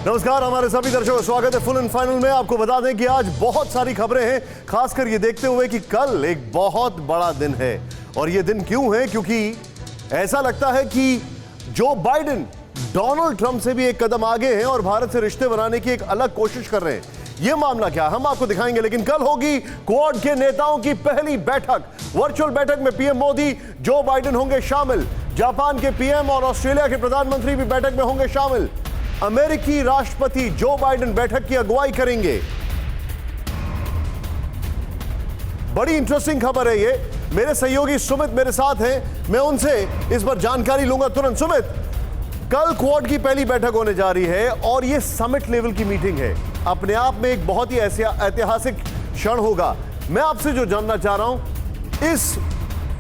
नमस्कार, हमारे सभी दर्शकों का स्वागत है फुल एंड फाइनल में। आपको बता दें कि आज बहुत सारी खबरें हैं, खासकर ये देखते हुए कि कल एक बहुत बड़ा दिन है। और ये दिन क्यों है? क्योंकि ऐसा लगता है कि जो बाइडेन डोनाल्ड ट्रंप से भी एक कदम आगे हैं और भारत से रिश्ते बनाने की एक अलग कोशिश कर रहे हैं। ये मामला क्या हम आपको दिखाएंगे, लेकिन कल होगी क्वाड के नेताओं की पहली बैठक। वर्चुअल बैठक में पीएम मोदी, जो बाइडेन होंगे शामिल। जापान के पीएम और ऑस्ट्रेलिया के प्रधानमंत्री भी बैठक में होंगे शामिल। अमेरिकी राष्ट्रपति जो बाइडेन बैठक की अगुवाई करेंगे। बड़ी इंटरेस्टिंग खबर है ये। मेरे सहयोगी सुमित मेरे साथ हैं, मैं उनसे इस पर जानकारी लूंगा तुरंत। सुमित, कल क्वाड की पहली बैठक होने जा रही है और ये समिट लेवल की मीटिंग है। अपने आप में एक बहुत ही ऐतिहासिक क्षण होगा। मैं आपसे जो जानना चाह रहा हूं, इस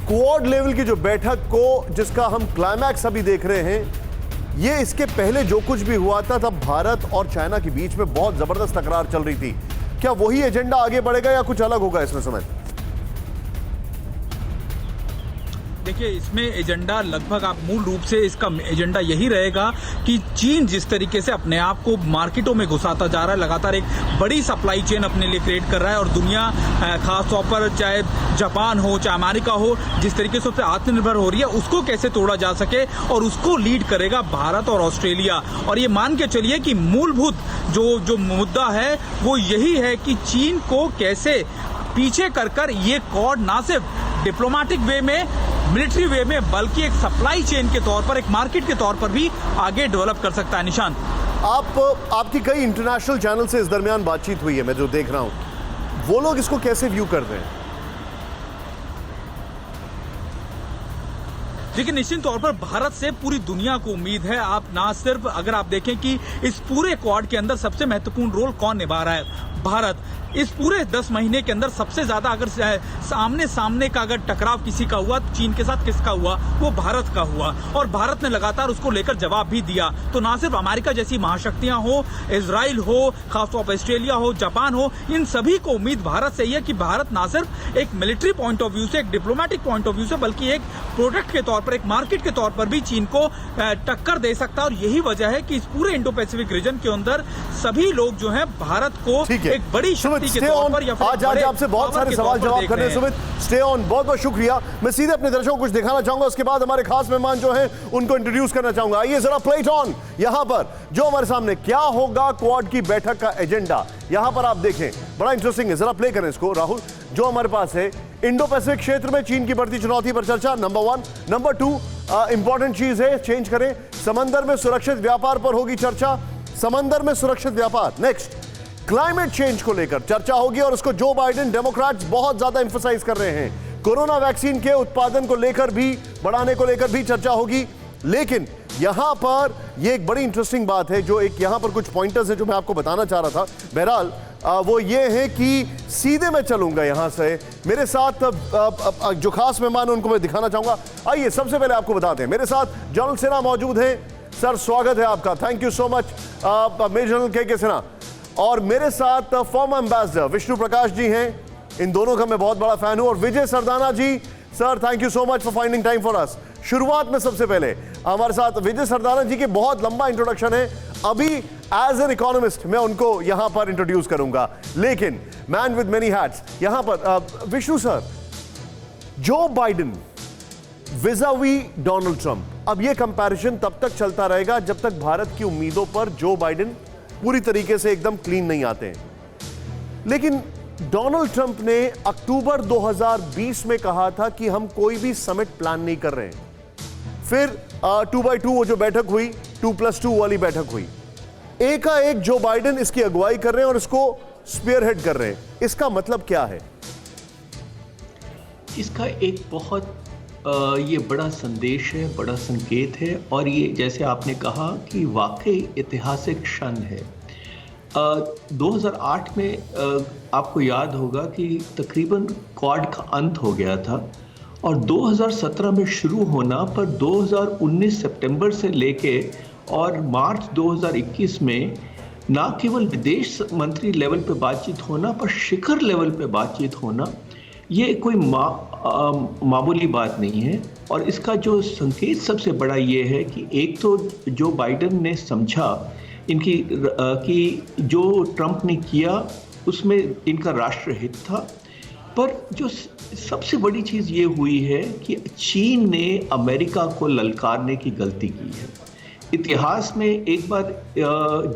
क्वाड लेवल की जो बैठक को, जिसका हम क्लाइमैक्स अभी देख रहे हैं, ये इसके पहले जो कुछ भी हुआ था तब भारत और चाइना के बीच में बहुत जबरदस्त तकरार चल रही थी। क्या वही एजेंडा आगे बढ़ेगा या कुछ अलग होगा इसमें? समय देखिए, इसमें एजेंडा लगभग आप मूल रूप से इसका एजेंडा यही रहेगा कि चीन जिस तरीके से अपने आप को मार्केटों में घुसाता जा रहा है, लगातार एक बड़ी सप्लाई चेन अपने लिए क्रिएट कर रहा है और दुनिया खासतौर पर चाहे जापान हो चाहे अमेरिका हो, जिस तरीके से उससे आत्मनिर्भर हो रही है, उसको कैसे तोड़ा जा सके, और उसको लीड करेगा भारत और ऑस्ट्रेलिया। और ये मान के चलिए कि मूलभूत जो मुद्दा है वो यही है कि चीन को कैसे पीछे कर ये क्वाड ना सिर्फ डिप्लोमेटिक वे में, मिलिट्री वे में, बल्कि एक सप्लाई चेन के तौर पर, एक मार्केट के तौर पर भी आगे डेवलप कर सकता है। निशांत, आपकी कई इंटरनेशनल चैनल से इस दरमियान बातचीत हुई है, मैं जो देख रहा हूं, वो लोग इसको कैसे व्यू कर रहे हैं? देखिए, निश्चित तौर पर भारत से पूरी दुनिया को उम्मीद है। आप ना सिर्फ अगर आप देखें कि इस पूरे क्वाड के अंदर सबसे महत्वपूर्ण रोल कौन निभा रहा है, भारत। इस पूरे 10 महीने के अंदर सबसे ज्यादा अगर सामने सामने का अगर टकराव किसी का हुआ, चीन के साथ किसका हुआ, वो भारत का हुआ। और भारत ने लगातार उसको लेकर जवाब भी दिया। तो ना सिर्फ अमेरिका जैसी महाशक्तियां हो, इजराइल हो, खासतौर पर ऑस्ट्रेलिया हो, जापान हो, इन सभी को उम्मीद भारत से ही है कि भारत ना सिर्फ एक मिलिट्री पॉइंट ऑफ व्यू से, एक डिप्लोमेटिक पॉइंट ऑफ व्यू से, बल्कि एक प्रोडक्ट के तौर पर, एक मार्केट के तौर पर भी चीन को टक्कर दे सकता है। और यही वजह है कि इस पूरे इंडो पैसिफिक रीजन के अंदर सभी लोग जो है भारत को एक बड़ी शक्ति के तौर पर, या फिर आज आपसे बहुत सारे सवाल जवाब करने। सुमित, स्टे ऑन, बहुत बहुत शुक्रिया। मैं सीधे अपने दर्शकों को कुछ दिखाना चाहूंगा, उसके बाद हमारे खास मेहमान जो हैं उनको इंट्रोड्यूस करना चाहूंगा। आइए जरा प्ले इट ऑन। यहां पर जो हमारे सामने क्या होगा क्वाड की बैठक का एजेंडा, यहां पर आप देखें, बड़ा इंटरेस्टिंग है। जरा प्ले करें इसको राहुल। जो हमारे पास है, इंडो पैसिफिक क्षेत्र में चीन की बढ़ती चुनौती पर चर्चा, नंबर 1। नंबर 2, इंपॉर्टेंट चीज है, चेंज करें, समंदर में सुरक्षित व्यापार पर होगी चर्चा। समंदर में सुरक्षित व्यापार। नेक्स्ट, क्लाइमेट चेंज को लेकर चर्चा होगी और उसको जो बाइडेन डेमोक्रेट्स बहुत ज्यादा एम्फसाइज कर रहे हैं। कोरोना वैक्सीन के उत्पादन को लेकर भी, बढ़ाने को लेकर भी चर्चा होगी। लेकिन यहां पर यह एक बड़ी इंटरेस्टिंग बात है, जो एक यहां पर कुछ पॉइंटर्स है जो मैं आपको बताना चाह रहा था। बहरहाल वो ये है कि सीधे मैं चलूंगा यहां से। मेरे साथ जो खास मेहमान है उनको मैं दिखाना चाहूंगा। आइए सबसे पहले आपको बता दें, मेरे साथ जनरल सिन्हा मौजूद हैं। सर, स्वागत है आपका, thank you so much, major general K Sinha. और मेरे साथ फॉर्मर एम्बेसडर विष्णु प्रकाश जी हैं, इन दोनों का मैं बहुत बड़ा फैन हूं। और Vijay Sardana ji, sir thank you so much for finding time for us. शुरुआत में सबसे पहले हमारे साथ विजय सरदाना जी के बहुत लंबा इंट्रोडक्शन है, अभी एज एन इकोनॉमिस्ट मैं उनको यहां पर इंट्रोड्यूस करूंगा, लेकिन मैन विद मेनी हैट्स यहां पर Vishnu sir, Joe Biden vis-a-vis Donald Trump, अब यह कंपैरिजन तब तक चलता रहेगा जब तक भारत की उम्मीदों पर जो बाइडेन पूरी तरीके से एकदम क्लीन नहीं आते हैं। लेकिन डोनाल्ड ट्रंप ने अक्टूबर 2020 में कहा था कि हम कोई भी समिट प्लान नहीं कर रहे हैं। फिर 2x2 वो जो बैठक हुई, 2+2 वाली बैठक हुई, एकाएक जो बाइडेन इसकी अगुवाई कर रहे हैं और इसको स्पीयरहेड कर रहे हैं। इसका मतलब क्या है? इसका एक बहुत ये बड़ा संदेश है, बड़ा संकेत है, और ये जैसे आपने कहा कि वाकई ऐतिहासिक क्षण है। 2008 में आपको याद होगा कि तकरीबन क्वाड का अंत हो गया था, और 2017 में शुरू होना पर 2019 सितंबर से लेके और मार्च 2021 में ना केवल विदेश मंत्री लेवल पे बातचीत होना, पर शिखर लेवल पे बातचीत होना, ये कोई मामूली बात नहीं है। और इसका जो संकेत सबसे बड़ा ये है कि एक तो जो बाइडेन ने समझा कि जो ट्रंप ने किया उसमें इनका राष्ट्रहित था, पर जो सबसे बड़ी चीज़ ये हुई है कि चीन ने अमेरिका को ललकारने की गलती की है। इतिहास में एक बार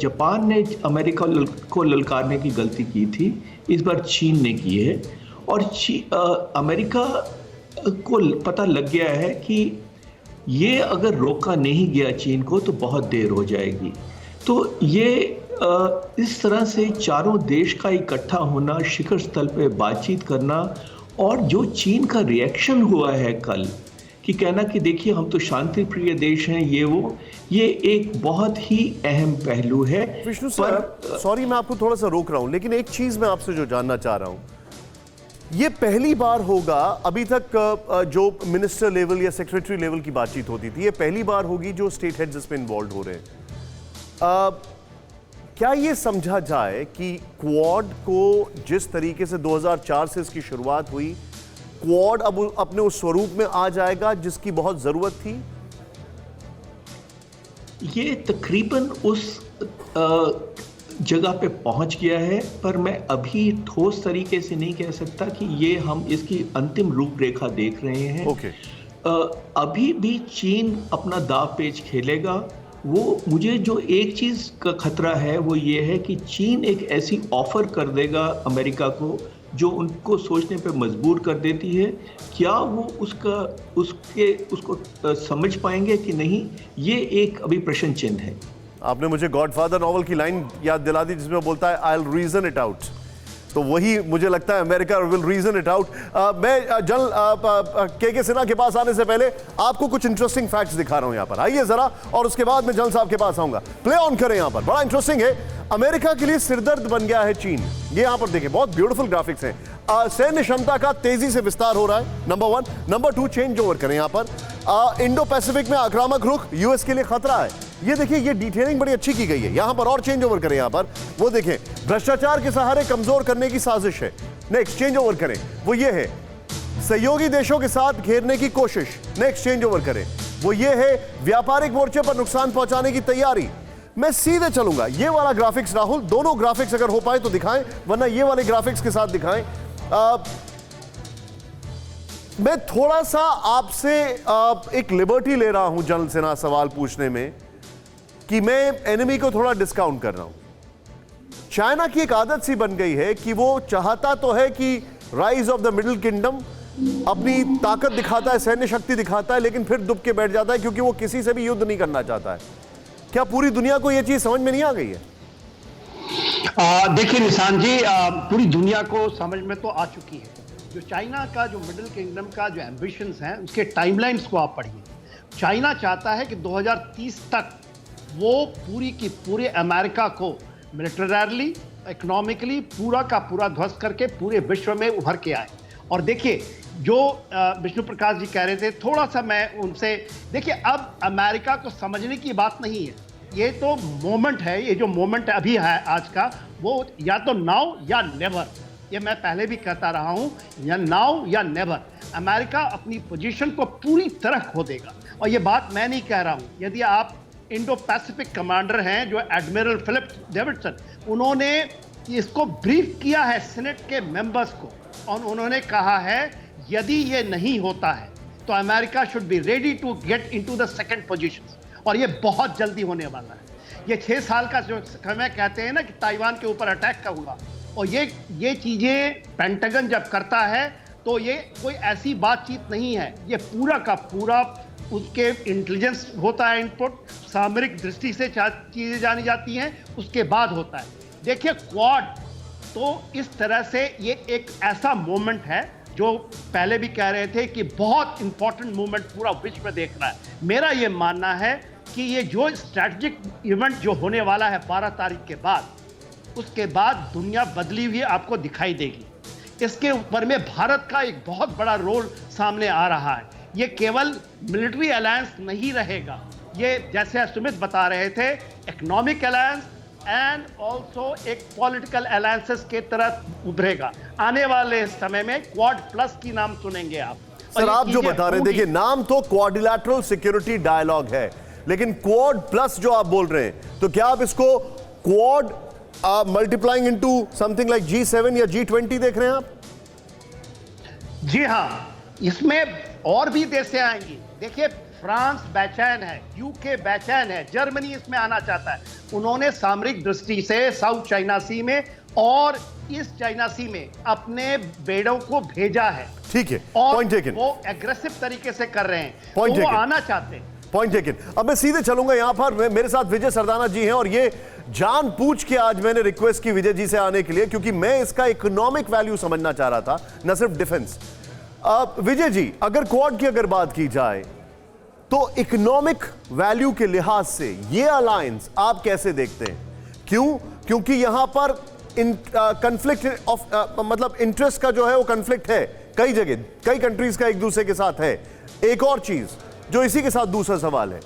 जापान ने अमेरिका को ललकारने की गलती की थी, इस बार चीन ने की है। और अमेरिका को पता लग गया है कि ये अगर रोका नहीं गया चीन को तो बहुत देर हो जाएगी। तो ये इस तरह से चारों देश का इकट्ठा होना, शिखर स्थल पे बातचीत करना, और जो चीन का रिएक्शन हुआ है कल कि कहना कि देखिए हम तो शांति प्रिय देश हैं, ये एक बहुत ही अहम पहलू है। विष्णु सर, सॉरी मैं आपको थोड़ा सा रोक रहा हूं, लेकिन एक चीज मैं आपसे जो जानना चाह रहा हूं, ये पहली बार होगा, अभी तक जो मिनिस्टर लेवल या सेक्रेटरी लेवल की बातचीत होती थी, ये पहली बार होगी जो स्टेट हेड्स इसमें इन्वॉल्व हो रहे हैं। क्या ये समझा जाए कि क्वाड को जिस तरीके से 2004 से इसकी शुरुआत हुई, क्वाड अब अपने उस स्वरूप में आ जाएगा जिसकी बहुत जरूरत थी? ये तकरीबन उस जगह पे पहुंच गया है, पर मैं अभी ठोस तरीके से नहीं कह सकता कि ये हम इसकी अंतिम रूपरेखा देख रहे हैं। ओके। अभी भी चीन अपना दाव पेच खेलेगा। वो मुझे जो एक चीज का खतरा है वो ये है कि चीन एक ऐसी ऑफर कर देगा अमेरिका को जो उनको सोचने पे मजबूर कर देती है। क्या वो उसको समझ पाएंगे कि नहीं, ये एक अभी प्रश्न चिन्ह है। आपने मुझे गॉडफादर नॉवल की लाइन याद दिला दी जिसमें बोलता है I will reason it out, तो वही मुझे लगता है America will reason it out. मैं के सिन्हा के पास आने से पहले आपको कुछ इंटरेस्टिंग फैक्ट्स दिखा रहा हूं यहां पर, आइए जरा, और उसके बाद मैं जल साहब के पास आऊंगा। प्ले ऑन करें, यहां पर बड़ा इंटरेस्टिंग है, अमेरिका के लिए सिरदर्द बन गया है चीन। ये यहां पर देखिए, बहुत ब्यूटीफुल ग्राफिक्स हैं। सैन्य क्षमता का तेजी से विस्तार हो रहा है, नंबर 1। नंबर 2, चेंज ओवर करें यहां पर, इंडो पैसिफिक में आक्रामक रुख यूएस के लिए खतरा है। ये देखिए, ये डिटेलिंग बड़ी अच्छी की गई है यहां पर, और चेंज ओवर करें यहां पर, वो देखें, भ्रष्टाचार के सहारे कमजोर करने की साजिश है। नेक्स्ट चेंज ओवर करें, वो ये है, सहयोगी देशों के साथ घेरने की कोशिश। नेक्स्ट चेंज ओवर करें, वो ये है, व्यापारिक मोर्चे पर नुकसान पहुंचाने की तैयारी। मैं सीधे चलूंगा, ये वाला ग्राफिक्स राहुल, दोनों ग्राफिक्स अगर हो पाए तो दिखाएं, वरना ये वाले ग्राफिक्स के साथ दिखाएं। मैं थोड़ा सा आपसे एक लिबर्टी ले रहा हूं जनरल सिन्हा सवाल पूछने में, कि मैं एनिमी को थोड़ा डिस्काउंट कर रहा हूं। चाइना की एक आदत सी बन गई है कि वो चाहता तो है कि rise of the middle kingdom अपनी ताकत दिखाता है, सैन्य शक्ति दिखाता है, लेकिन फिर दुब के बैठ जाता है क्योंकि वो किसी से भी युद्ध नहीं करना चाहता है। क्या पूरी दुनिया को यह चीज समझ में नहीं आ गई है? देखिए निशान जी, पूरी दुनिया को समझ में तो आ चुकी है। जो चाइना का जो मिडिल किंगडम का जो एम्बिशंस हैं, उसके टाइमलाइंस को आप पढ़िए। चाइना चाहता है कि 2030 तक वो पूरी की पूरे अमेरिका को मिलिटरली, इकोनॉमिकली पूरा का पूरा ध्वस्त करके पूरे विश्व में उभर के आए। और देखिए, जो विष्णु प्रकाश जी कह रहे थे, थोड़ा सा मैं उनसे, देखिए अब अमेरिका को समझने की बात नहीं है, ये तो मोमेंट है, ये जो मोमेंट अभी है आज का, वो या तो नाउ या नेवर। ये मैं पहले भी कहता रहा हूं, या नाउ या नेवर। अमेरिका अपनी पोजीशन को पूरी तरह खो देगा। और ये बात मैं नहीं कह रहा हूं, यदि आप इंडो पैसिफिक कमांडर हैं जो एडमिरल फिलिप डेविडसन, उन्होंने इसको ब्रीफ किया है सीनेट के मेंबर्स को, और उन्होंने कहा है यदि ये नहीं होता है तो America should be ready to get into the second position, और ये बहुत जल्दी होने वाला है। ये 6 साल का जो समय कहते हैं ना कि ताइवान के ऊपर अटैक का हुआ, और ये चीजें पेंटागन जब करता है तो ये कोई ऐसी बातचीत नहीं है, ये पूरा का पूरा उसके इंटेलिजेंस होता है, इनपुट सामरिक दृष्टि से चीजें जानी जाती हैं, उसके बाद होता है। देखिए क्वाड तो इस तरह से ये एक ऐसा मोमेंट है जो पहले भी कह रहे थे कि बहुत इंपॉर्टेंट मूवमेंट पूरा विश्व देख रहा है। मेरा ये मानना है कि ये जो स्ट्रैटेजिक इवेंट जो होने वाला है 12 तारीख के बाद, उसके बाद दुनिया बदली हुई आपको दिखाई देगी। इसके ऊपर में भारत का एक बहुत बड़ा रोल सामने आ रहा है। ये केवल मिलिट्री अलायंस नहीं रहेगा, ये जैसे सुमित बता रहे थे, इकोनॉमिक अलायंस एंड ऑल्सो एक पॉलिटिकल अलायंसेस के तरह उभरेगा। आने वाले समय में क्वाड प्लस की नाम सुनेंगे आप। सर आप जो बता रहे हैं, देखिए नाम तो क्वाड्रिलैटरल सिक्योरिटी डायलॉग है, लेकिन क्वाड प्लस जो आप बोल रहे हैं, तो क्या आप इसको quad multiplying into something like G7 या G20 देख रहे हैं आप? जी हां, इसमें और भी देशें आएंगी। देखिए, फ्रांस बेचैन है, यूके बेचैन है, जर्मनी इसमें आना चाहता है। उन्होंने सामरिक दृष्टि से साउथ चाइना सी में और ईस्ट चाइना सी में अपने बेड़ों को भेजा है। ठीक है, और पॉइंट टेकन। वो एग्रेसिव तरीके से कर रहे हैं, Point तो वो taken. आना चाहते हैं। Point taken. अब मैं सीधे चलूंगा यहां पर, मेरे साथ विजय सरदाना जी हैं, और ये जान पूछ के आज मैंने रिक्वेस्ट की विजय जी से आने के लिए, क्योंकि मैं इसका इकोनॉमिक वैल्यू समझना चाह रहा था, न सिर्फ डिफेंस। विजय जी, अगर क्वाड की अगर बात की जाए तो इकोनॉमिक वैल्यू के लिहाज से ये अलायंस आप कैसे देखते हैं? क्यों? क्योंकि यहां पर कंफ्लिक्ट ऑफ मतलब इंटरेस्ट का जो है वो कंफ्लिक्ट है कई जगह, कई कंट्रीज का एक दूसरे के साथ है। एक और चीज जो इसी के साथ दूसरा सवाल है,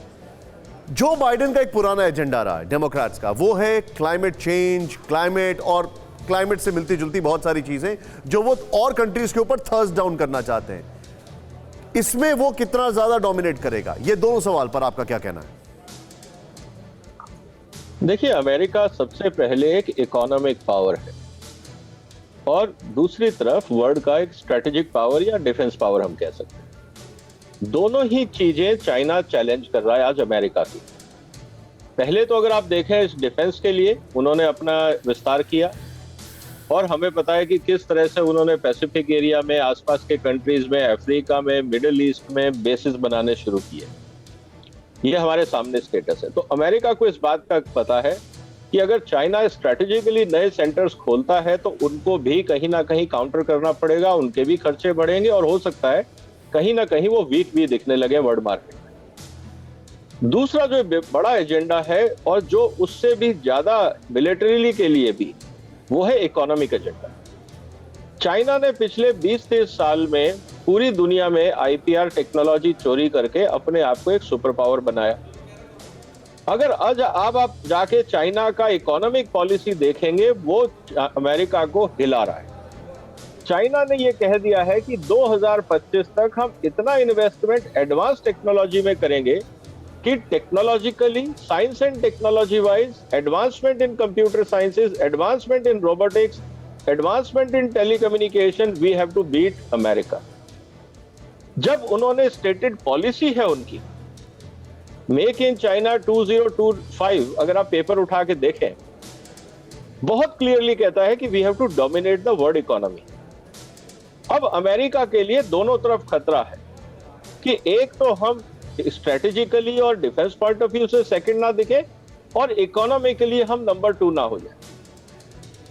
जो बाइडेन का एक पुराना एजेंडा रहा है डेमोक्रेट्स का, वो है क्लाइमेट चेंज, क्लाइमेट और क्लाइमेट से मिलती जुलती बहुत सारी चीजें जो वो और कंट्रीज के ऊपर थर्स्ट डाउन करना चाहते हैं। इसमें वो कितना ज्यादा डोमिनेट करेगा? ये दोनों सवाल पर आपका क्या कहना है? देखिए, अमेरिका सबसे पहले एक इकोनॉमिक पावर है और दूसरी तरफ वर्ल्ड का एक स्ट्रेटेजिक पावर या डिफेंस पावर हम कह सकते हैं। दोनों ही चीजें चाइना चैलेंज कर रहा है आज अमेरिका की। पहले तो अगर आप देखें, इस डिफेंस के लिए उन्होंने अपना विस्तार किया और हमें पता है कि किस तरह से उन्होंने पैसिफिक एरिया में, आसपास के कंट्रीज में, अफ्रीका में, मिडिल ईस्ट में बेसिस बनाने शुरू किए। ये हमारे सामने स्टेटस है। तो अमेरिका को इस बात का पता है कि अगर चाइना स्ट्रेटेजिकली नए सेंटर्स खोलता है तो उनको भी कहीं ना कहीं काउंटर करना पड़ेगा, उनके भी खर्चे बढ़ेंगे और हो सकता है कहीं ना कहीं वो वीक भी दिखने लगे वर्ल्ड मार्केट में। दूसरा जो बड़ा एजेंडा है और जो उससे भी ज्यादा मिलिटरीली के लिए भी, वो है इकोनॉमिक एजेंडा। चाइना ने पिछले 20-30 साल में पूरी दुनिया में आईपीआर टेक्नोलॉजी चोरी करके अपने आप को एक सुपर पावर बनाया। अगर आज आप जाके चाइना का इकोनॉमिक पॉलिसी देखेंगे, वो अमेरिका को हिला रहा है। चाइना ने ये कह दिया है कि 2025 तक हम इतना इन्वेस्टमेंट एडवांस टेक्नोलॉजी में करेंगे कि technologically, science and technology wise, advancement in computer sciences, advancement in robotics, advancement in telecommunication, we have to beat America. जब उन्होंने स्टेटेड पॉलिसी है उनकी मेक इन चाइना 2025, अगर आप पेपर उठा के देखें, बहुत क्लियरली कहता है कि we have to dominate the world economy. अब अमेरिका के लिए दोनों तरफ खतरा है कि एक तो हम स्ट्रेटेजिकली और डिफेंस पॉइंट ऑफ व्यू से सेकंड ना दिखे और इकोनॉमिकली हम नंबर 2 ना हो जाए।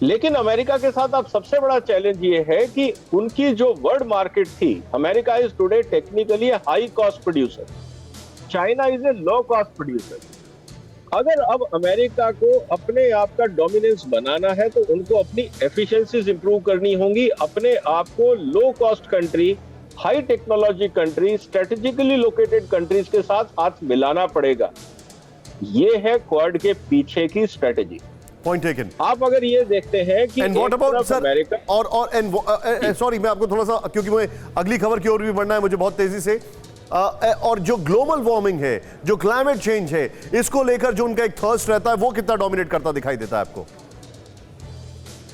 लेकिन अमेरिका के साथ अब सबसे बड़ा चैलेंज ये है कि उनकी जो वर्ल्ड मार्केट थी, America is today technically high cost producer, China is a low cost producer. अगर अब अमेरिका को अपने आप का डोमिनेंस बनाना है तो उनको अपनी एफिशिएंसीज इंप्रूव करनी होंगी, अपने आप को low cost country, high technology country, strategically located countries के साथ हाथ मिलाना पड़ेगा। ये है क्वाड के पीछे की स्ट्रेटेजी। Point taken. आप अगर ये देखते हैं कि and what about sir America और सॉरी, मैं आपको थोड़ा सा, क्योंकि मुझे अगली खबर की ओर भी बढ़ना है मुझे बहुत तेजी से, और जो ग्लोबल वार्मिंग है, जो क्लाइमेट चेंज है, इसको लेकर जो उनका एक थर्स्ट रहता है, वो कितना डोमिनेट करता दिखाई देता है आपको?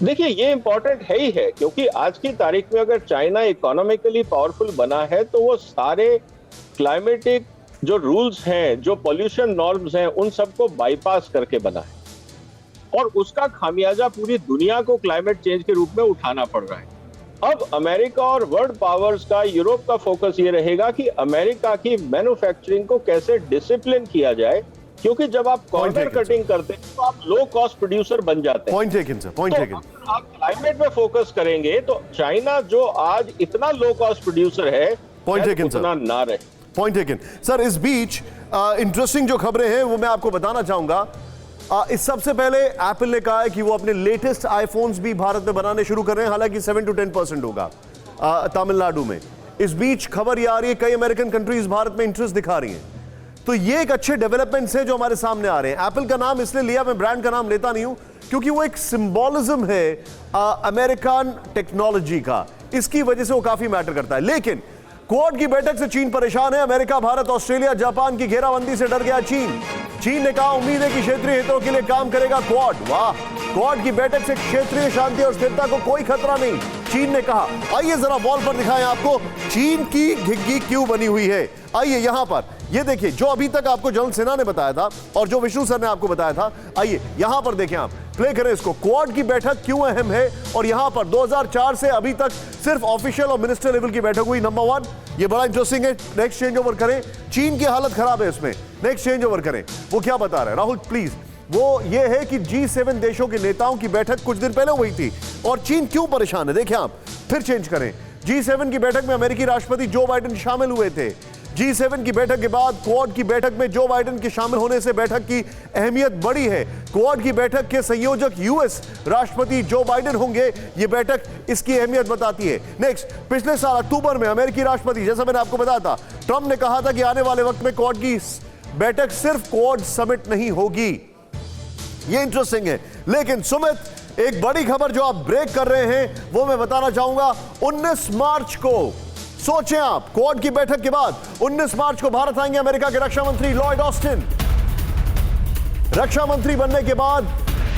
देखिए, ये इंपॉर्टेंट है ही है, क्योंकि आज की तारीख में अगर चाइना इकोनॉमिकली पावरफुल बना है तो वो सारे क्लाइमेटिक जो रूल्स हैं, जो पॉल्यूशन नॉर्म्स हैं, उन सबको बाईपास करके बना है और उसका खामियाजा पूरी दुनिया को क्लाइमेट चेंज के रूप में उठाना पड़ रहा है। अब अमेरिका और वर्ल्ड पावर्स का, यूरोप का फोकस ये रहेगा कि अमेरिका की मैन्युफैक्चरिंग को कैसे डिसिप्लिन किया जाए, क्योंकि जब आप कॉर्नर कटिंग करते हैं तो आप लो कॉस्ट प्रोड्यूसर बन जाते हैं। Point taken sir, point taken. आप क्लाइमेट पे फोकस करेंगे तो चाइना जो आज इतना लो कॉस्ट प्रोड्यूसर है, पॉइंट टेकन सर, उतना ना रहे। Point taken sir. इस बीच इंटरेस्टिंग जो खबरें हैं वो मैं आपको बताना चाहूंगा। इस सबसे पहले एप्पल ने कहा है कि वो अपने लेटेस्ट आईफोन्स भी भारत में बनाने शुरू कर रहे हैं, हालांकि 7 to 10% होगा तमिलनाडु में। इस बीच खबर ये आ रही है कई अमेरिकन कंट्रीज भारत में इंटरेस्ट दिखा रही हैं, तो ये एक अच्छे डेवलपमेंट्स हैं जो हमारे सामने आ रहे हैं। एप्पल का नाम इसलिए लिया, मैं ब्रांड का नाम लेता नहीं हूं, क्योंकि वो एक सिंबॉलिज्म है अमेरिकन टेक्नोलॉजी का, इसकी वजह से वो काफी मैटर करता है। लेकिन क्वाड की बैठक से चीन परेशान है। अमेरिका, भारत, ऑस्ट्रेलिया, जापान की घेराबंदी से डर गया चीन। चीन ने कहा उम्मीद है कि क्षेत्रीय हितों के लिए काम करेगा क्वाड। वाह, क्वाड की बैठक से क्षेत्रीय शांति और स्थिरता को कोई खतरा नहीं, चीन ने कहा। आइए जरा बॉल पर दिखाएं आपको चीन की घिग्गी क्यों बनी हुई है। आइए यहां पर ये देखिए, जो अभी तक आपको जनरल सिन्हा ने बताया था और जो विष्णु सर ने आपको बताया था, आइए यहां पर देखें, आप प्ले करें इसको। क्वाड की बैठक क्यों अहम है, और यहां पर 2004 से अभी तक सिर्फ ऑफिशियल और मिनिस्टर लेवल की बैठक हुई। नंबर 1, ये बड़ा इंटरेस्टिंग है। नेक्स्ट चेंज ओवर करें, चीन की हालत खराब है इसमें। नेक्स्ट चेंज ओवर करें, वो क्या बता रहे हैं राहुल प्लीज। वो ये है कि G7 देशों के नेताओं की बैठक कुछ दिन पहले हुई थी और चीन क्यों परेशान है, देखिए आप। फिर चेंज करें, G7 की बैठक में अमेरिकी राष्ट्रपति जो बाइडेन शामिल हुए थे। G7 की बैठक के बाद क्वाड की बैठक में जो बाइडेन के शामिल होने से बैठक की अहमियत बढ़ी है। क्वाड की बैठक के संयोजक यूएस राष्ट्रपति जो बाइडेन होंगे, ये बैठक इसकी अहमियत बताती है। नेक्स्ट, पिछले साल अक्टूबर में अमेरिकी राष्ट्रपति, जैसा मैंने आपको बताया था, ट्रंप ने कहा था कि आने वाले वक्त में क्वाड की बैठक सिर्फ क्वाड समिट नहीं होगी। ये इंटरेस्टिंग है। लेकिन सुमित, एक बड़ी खबर जो आप ब्रेक कर रहे हैं वो मैं बताना चाहूंगा। 19 मार्च को, सोचें आप, क्वाड की बैठक के बाद 19 मार्च को भारत आएंगे अमेरिका के रक्षा मंत्री लॉयड ऑस्टिन। रक्षा मंत्री बनने के बाद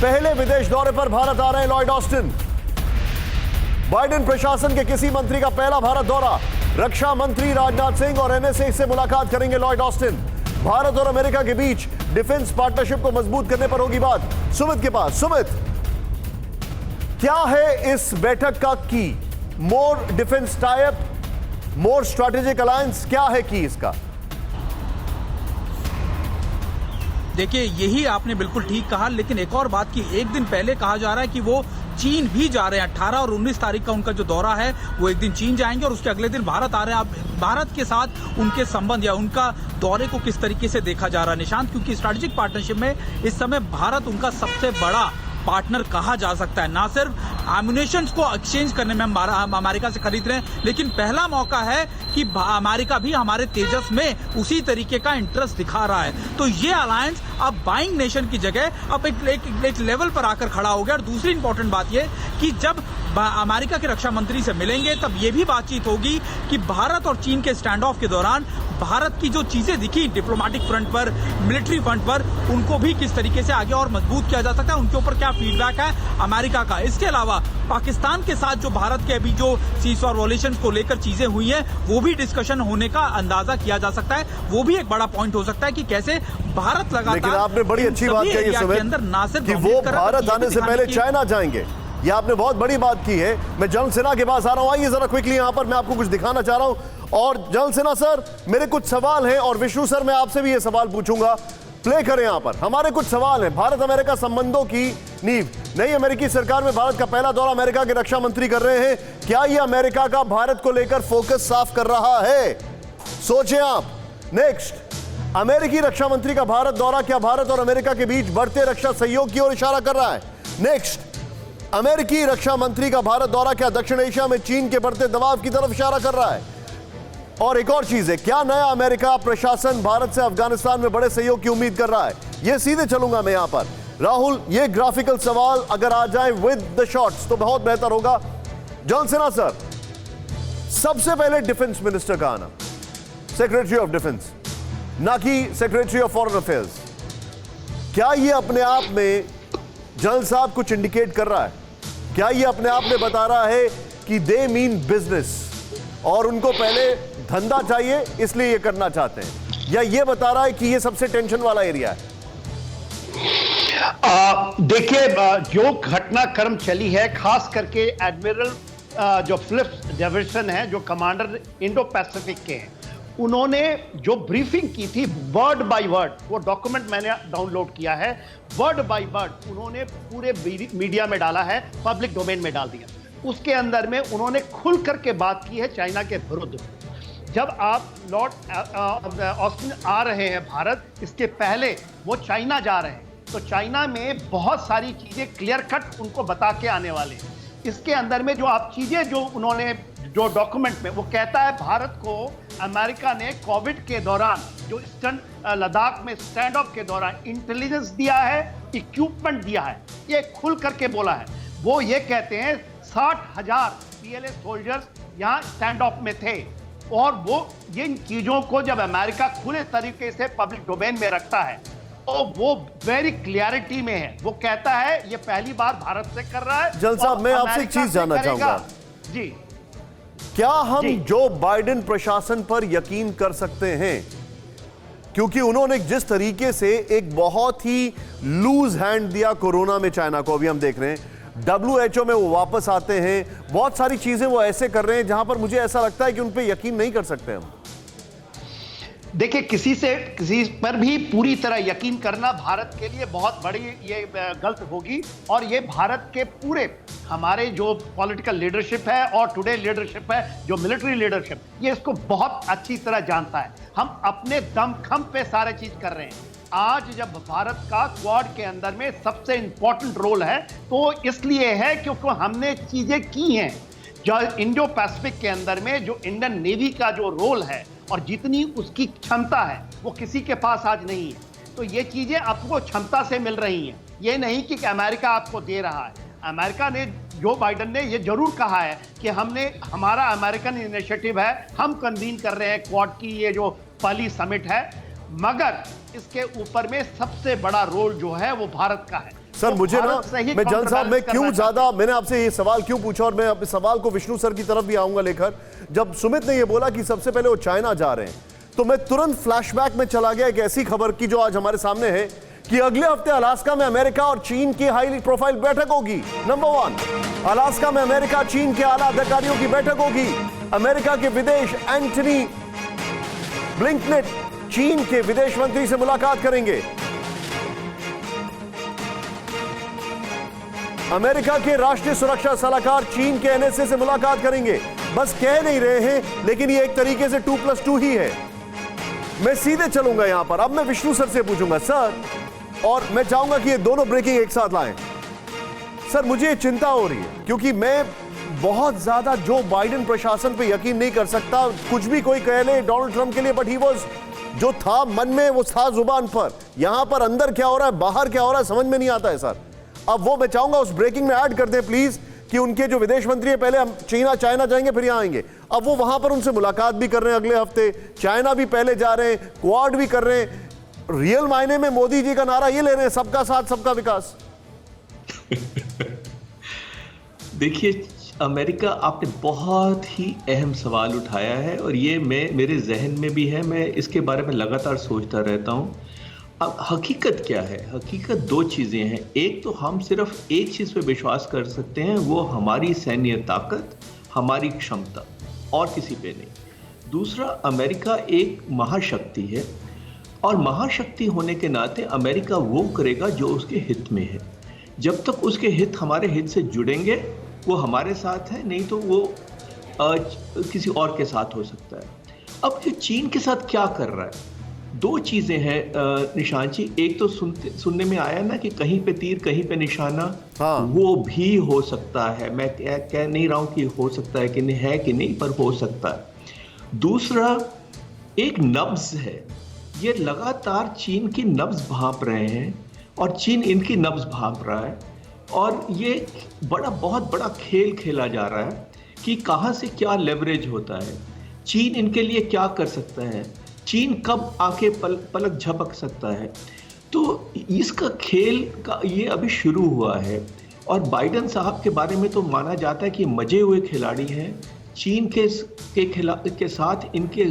पहले विदेश दौरे पर भारत आ रहे हैं लॉयड ऑस्टिन। बाइडेन प्रशासन के किसी मंत्री का पहला भारत दौरा। रक्षा मंत्री राजनाथ सिंह और एनएसए से मुलाकात करेंगे लॉयड ऑस्टिन। भारत और अमेरिका के बीच डिफेंस पार्टनरशिप को मजबूत करने पर होगी बात। सुमित के पास, सुमित, क्या है इस बैठक का की? मोर डिफेंस टाइप, मोर स्ट्रैटेजिक अलायंस, क्या है की इसका? देखिए, यही आपने बिल्कुल ठीक कहा, लेकिन एक और बात की एक दिन पहले कहा जा रहा है कि वो चीन भी जा रहे हैं। 18 और 19 तारीख का उनका जो दौरा है वो एक दिन चीन जाएंगे और उसके अगले दिन भारत आ रहे हैं। अब भारत के साथ उनके संबंध या उनका दौरे को किस तरीके से देखा जा रहा है निशांत, क्योंकि स्ट्रैटेजिक पार्टनरशिप में इस समय भारत उनका सबसे बड़ा पार्टनर कहा जा सकता है। ना सिर्फ एम्युनिशंस को एक्सचेंज करने में हम अमेरिका से खरीद रहे हैं, लेकिन पहला मौका है कि अमेरिका भी हमारे तेजस में उसी तरीके का इंटरेस्ट दिखा रहा है। तो ये अलायंस अब बाइंग नेशन की जगह अब एक लेवल पर आकर खड़ा हो गया। और दूसरी इंपॉर्टेंट बात ये कि जब अमेरिका के रक्षा मंत्री से मिलेंगे तब ये भी बातचीत होगी कि भारत और चीन के स्टैंड ऑफ के दौरान भारत की जो चीजें दिखी डिप्लोमेटिक फ्रंट पर, मिलिट्री फ्रंट पर, उनको भी किस तरीके से आगे और मजबूत किया जा सकता है, उनके ऊपर क्या फीडबैक है अमेरिका का। इसके अलावा पाकिस्तान के साथ जो भारत के अभी जो सीज़फायर वॉयलेशंस को लेकर चीजें हुई हैं, वो भी डिस्कशन होने का अंदाजा किया जा सकता है। वो भी एक बड़ा पॉइंट हो सकता है कि कैसे भारत लगातार, लेकिन आपने बड़ी अच्छी बात कही सुमित कि वो भारत आने से पहले चाइना जाएंगे। ये आपने बहुत बड़ी बात की है। मैं जनरल सिन्हा के पास आ रहा हूं, आइए जरा क्विकली यहां पर मैं आपको कुछ दिखाना चाह रहा हूं। और जनरल सिन्हा सर, मेरे कुछ सवाल हैं और विष्णु सर मैं आपसे भी ये सवाल पूछूंगा। प्ले करें यहां पर, हमारे कुछ सवाल हैं। भारत अमेरिका संबंधों की नींव, नई अमेरिकी सरकार में भारत का पहला दौरा अमेरिका के रक्षा मंत्री कर रहे हैं। क्या यह अमेरिका का भारत को लेकर फोकस साफ कर रहा है? सोचें आप। नेक्स्ट, अमेरिकी रक्षा मंत्री का भारत दौरा क्या भारत और अमेरिका के बीच बढ़ते रक्षा सहयोग की ओर इशारा कर रहा है? नेक्स्ट, अमेरिकी रक्षा मंत्री का भारत दौरा क्या दक्षिण एशिया में चीन के बढ़ते दबाव की तरफ इशारा कर रहा है? और एक और चीज है, क्या नया अमेरिका प्रशासन भारत से अफगानिस्तान में बड़े सहयोग की उम्मीद कर रहा है? ये सीधे चलूंगा मैं यहां पर। राहुल, ये ग्राफिकल सवाल अगर आ जाए विद द शॉट्स तो बहुत बेहतर होगा। जनरल सिन्हा सर, सबसे पहले डिफेंस मिनिस्टर का आना, सेक्रेटरी ऑफ डिफेंस, ना कि सेक्रेटरी ऑफ फॉरेन अफेयर्स, क्या ये अपने आप में जनरल साहब कुछ इंडिकेट कर रहा है? क्या ये अपने आप में बता रहा है कि दे मीन बिजनेस और उनको पहले धंधा चाहिए इसलिए ये करना चाहते हैं, या ये बता रहा है कि ये सबसे टेंशन वाला एरिया है? देखिए, जो घटनाक्रम चली है, खास करके एडमिरल जो फिलिप्स डेविसन है, जो कमांडर इंडो पैसिफिक के हैं, उन्होंने जो ब्रीफिंग की थी वर्ड बाय वर्ड, वो डॉक्यूमेंट मैंने डाउनलोड किया है, वर्ड बाय वर्ड उन्होंने पूरे मीडिया में डाला है, पब्लिक डोमेन में डाल दिया। उसके अंदर में उन्होंने खुल करके बात की है चाइना के विरुद्ध। जब आप लॉर्ड ऑस्टिन आ रहे हैं भारत, इसके पहले वो चाइना जा रहे हैं, तो चाइना में बहुत सारी चीजें क्लियर कट उनको बता के आने वाले हैं। इसके अंदर में जो आप चीजें जो उन्होंने जो डॉक्यूमेंट में वो कहता है, भारत को अमेरिका ने कोविड के दौरान जो ईस्टर्न लद्दाख में स्टैंड ऑफ के दौरान इंटेलिजेंस दिया है, इक्विपमेंट दिया है, ये खुल करके बोला है। वो ये कहते हैं 60,000 पीएलए सोल्जर्स यहाँ स्टैंड ऑफ में थे, और वो इन चीजों को जब अमेरिका खुले तरीके से पब्लिक डोमेन में रखता है तो वो वेरी क्लियरिटी में है। वो कहता है ये पहली बार भारत से कर रहा है। जल साहब, और मैं आपसे एक अमेरिका चीज से जानना करेगा। चाहूंगा। जी, क्या हम जी। जो बाइडेन प्रशासन पर यकीन कर सकते हैं, क्योंकि उन्होंने जिस तरीके से एक बहुत ही लूज हैंड दिया कोरोना में चाइना को, अभी हम देख रहे हैं WHO में वो वापस आते हैं, बहुत सारी चीजें वो ऐसे कर रहे हैं जहां पर मुझे ऐसा लगता है कि उन पे यकीन नहीं कर सकते हम। देखिए, किसी पर भी पूरी तरह यकीन करना भारत के लिए बहुत बड़ी ये गलत होगी। और ये भारत के पूरे हमारे जो पॉलिटिकल लीडरशिप है और टुडे लीडरशिप है, जो मिलिट्री लीडरशिप, ये इसको बहुत अच्छी तरह जानता है। हम अपने दमखम पे सारे चीज कर रहे हैं। आज जब भारत का क्वाड के अंदर में सबसे इंपॉर्टेंट रोल है तो इसलिए है क्योंकि हमने चीजें की हैं। जो इंडो पैसिफिक के अंदर में जो इंडियन नेवी का जो रोल है और जितनी उसकी क्षमता है वो किसी के पास आज नहीं है। तो ये चीजें आपको क्षमता से मिल रही हैं, ये नहीं कि अमेरिका आपको दे रहा है। अमेरिका ने, जो बाइडेन ने ये जरूर कहा है कि हमारा अमेरिकन इनिशिएटिव है, हम कन्वीन कर रहे हैं क्वाड की ये जो पहली समिट है, मगर इसके ऊपर में सबसे बड़ा रोल जो है वो भारत का है। सर तो मुझे ना, भारत से ही मैं जन साहब, मैं क्यों counterbalance ज्यादा, मैंने आपसे ये सवाल क्यों पूछा और मैं अपने सवाल को विष्णु सर की तरफ भी आऊंगा लेकर। जब सुमित ने ये बोला कि सबसे पहले वो चाइना जा रहे हैं, तो मैं तुरंत फ्लैशबैक में चला गया एक ऐसी खबर की जो आज हमारे सामने है कि अगले हफ्ते अलास्का में अमेरिका और चीन की हाई प्रोफाइल बैठक होगी। नंबर 1, अलास्का में अमेरिका चीन के आला अधिकारियों की बैठक होगी। अमेरिका के विदेश एंटनी ब्लिंकन चीन के विदेश मंत्री से मुलाकात करेंगे। अमेरिका के राष्ट्रीय सुरक्षा सलाहकार चीन के NSA से मुलाकात करेंगे। बस कह नहीं रहे हैं, लेकिन ये एक तरीके से 2+2 ही है। मैं सीधे चलूंगा यहां पर। अब मैं विष्णु सर से पूछूंगा सर, और मैं चाहूंगा कि ये दोनों ब्रेकिंग एक साथ लाएं। सर मुझे ये चिंता हो रही है क्योंकि मैं बहुत ज्यादा जो बाइडेन प्रशासन पे यकीन नहीं कर सकता। कुछ भी कोई कह ले डोनाल्ड ट्रंप के लिए, बट ही वाज, जो था मन में वो था जुबान पर। यहां पर अंदर क्या हो रहा है, बाहर क्या हो रहा है, समझ में नहीं आता है सर। अब वो मैं चाहूंगा उस ब्रेकिंग में ऐड कर दें प्लीज, कि उनके जो विदेश मंत्री है, पहले हम चाइना जाएंगे फिर यहां आएंगे। अब वो वहां पर उनसे मुलाकात भी कर रहे हैं अगले हफ्ते, चाइना भी पहले जा रहे हैं, क्वाड भी कर रहे हैं। रियल मायने में मोदी जी का नारा ये ले रहे हैं, सबका साथ सबका विकास। देखिए अमेरिका, आपने बहुत ही अहम सवाल उठाया है और ये मेरे जहन में भी है। मैं इसके बारे में लगातार सोचता रहता हूँ। अब हकीकत क्या है? हकीकत दो चीज़ें हैं। एक तो हम सिर्फ एक चीज़ पे विश्वास कर सकते हैं, वो हमारी सैन्य ताकत, हमारी क्षमता, और किसी पे नहीं। दूसरा, अमेरिका एक महाशक्ति है और महाशक्ति होने के नाते अमेरिका वो करेगा जो उसके हित में है। जब तक उसके हित हमारे हित से जुड़ेंगे वो हमारे साथ है, नहीं तो वो किसी और के साथ हो सकता है। अब ये चीन के साथ क्या कर रहा है? दो चीज़ें हैं निशान जी। एक तो सुनने में आया ना कि कहीं पे तीर कहीं पे निशाना, हाँ। वो भी हो सकता है। मैं कह नहीं रहा हूँ कि हो सकता है कि नहीं, है कि नहीं, पर हो सकता है। दूसरा, एक नब्ज है। ये लगातार चीन की नब्ज भांप रहे हैं और चीन इनकी नब्ज भांप रहा है, और ये बहुत बड़ा खेल खेला जा रहा है कि कहाँ से क्या लेवरेज होता है, चीन इनके लिए क्या कर सकता है, चीन कब आके पलक झपक सकता है। तो इसका खेल का ये अभी शुरू हुआ है। और बाइडेन साहब के बारे में तो माना जाता है कि मजे हुए खिलाड़ी हैं। चीन के साथ इनके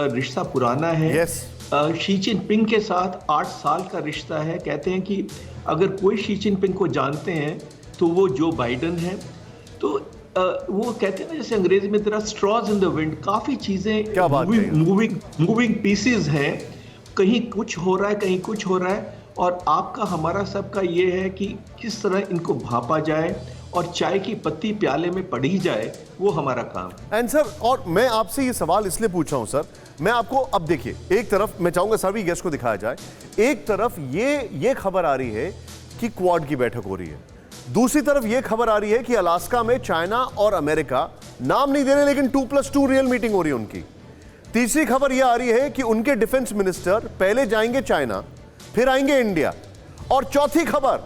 रिश्ता पुराना है। yes. शी जिनपिंग के साथ 8 साल का रिश्ता है। कहते हैं कि अगर कोई शी जिनपिंग को जानते हैं तो वो जो बाइडेन है। तो वो कहते हैं ना, जैसे अंग्रेजी में तेरा स्ट्रॉज इन द विंड, काफ़ी चीज़ें मूविंग पीसेस हैं। कहीं कुछ हो रहा है, कहीं कुछ हो रहा है, और आपका हमारा सबका ये है कि किस तरह इनको भापा जाए और चाय की पत्ती प्याले में पड़ी जाए, वो हमारा काम है। एंड सर, और मैं आपसे ये सवाल इसलिए पूछ रहा हूं सर, मैं आपको अब देखिए, एक तरफ मैं चाहूंगा सभी गेस्ट को दिखाया जाए, एक तरफ ये खबर आ रही है कि क्वाड की बैठक हो रही है, दूसरी तरफ ये खबर आ रही है कि अलास्का में चाइना और अमेरिका, नाम नहीं दे रहे लेकिन 2+2 रियल मीटिंग हो रही है उनकी। तीसरी खबर यह आ रही है कि उनके डिफेंस मिनिस्टर पहले जाएंगे चाइना, फिर आएंगे इंडिया, और चौथी खबर,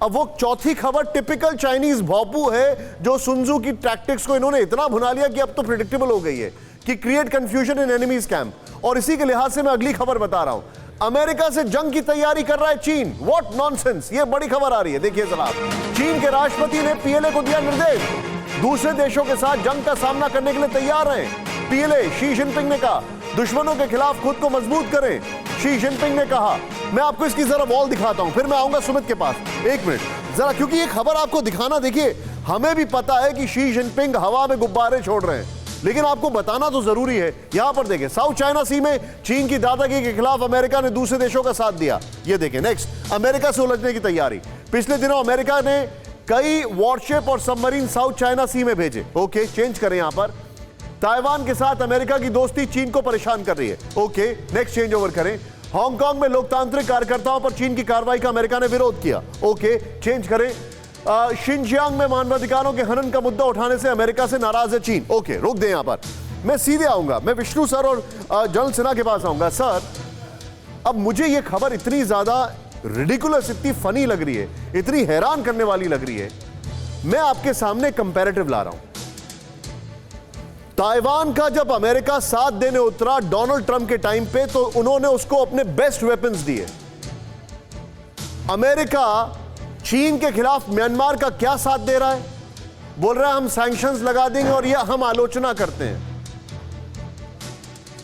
अब वो चौथी खबर टिपिकल चाइनीज भौपू है, जो सुनजू की टैक्टिक्स को इन्होंने इतना भुना लिया कि अब तो प्रेडिक्टेबल हो गई है कि create confusion in enemies camp. और इसी के लिहाज से मैं अगली खबर बता रहा हूं, अमेरिका से जंग की तैयारी कर रहा है चीन। व्हाट नॉनसेंस, ये बड़ी खबर आ रही है। देखिए जनाब, चीन के राष्ट्रपति ने पीएलए को दिया निर्देश, दूसरे देशों के साथ जंग का सामना करने के लिए तैयार हैं। पीएलए शी जिनपिंग ने कहा, दुश्मनों के खिलाफ खुद को मजबूत करें। शी जिनपिंग ने कहा, मैं आपको इसकी जरा वॉल दिखाता हूं, फिर मैं आऊंगा सुमित के पास। एक मिनट जरा, क्योंकि ये खबर आपको दिखाना, देखिए हमें भी पता है कि शी जिनपिंग हवा में गुब्बारे छोड़ रहे हैं, लेकिन आपको बताना तो जरूरी है। यहां पर देखें, साउथ चाइना सी में चीन की दादागिरी के खिलाफ अमेरिका ने दूसरे देशों का साथ दिया। ये देखें, नेक्स्ट, अमेरिका से उलझने की तैयारी। पिछले दिनों अमेरिका ने कई वॉरशिप और सबमरीन साउथ चाइना सी में भेजे। ओके, चेंज करें यहां पर। ताइवान के साथ अमेरिका की दोस्ती चीन को परेशान कर रही है। ओके, नेक्स्ट चेंज ओवर करें। हांगकांग में लोकतांत्रिक कार्यकर्ताओं पर चीन की कार्रवाई का अमेरिका ने विरोध किया। ओके, चेंज करें। शिनजियांग में मानवाधिकारों के हनन का मुद्दा उठाने से अमेरिका से नाराज है चीन। ओके, रोक दें यहां पर। मैं सीधे आऊंगा, मैं विष्णु सर और जनरल सिन्हा के पास आऊंगा। सर, अब मुझे यह खबर इतनी ज्यादा रिडिकुलस, इतनी फनी लग रही है, इतनी हैरान करने वाली लग रही है। मैं आपके सामने कंपैरेटिव ला रहा हूं। ताइवान का जब अमेरिका साथ देने उतरा डोनाल्ड ट्रंप के टाइम पे, तो उन्होंने उसको अपने बेस्ट वेपन्स दिए। अमेरिका चीन के खिलाफ म्यांमार का क्या साथ दे रहा है? बोल रहा है हम सैंक्शंस लगा देंगे और यह हम आलोचना करते हैं।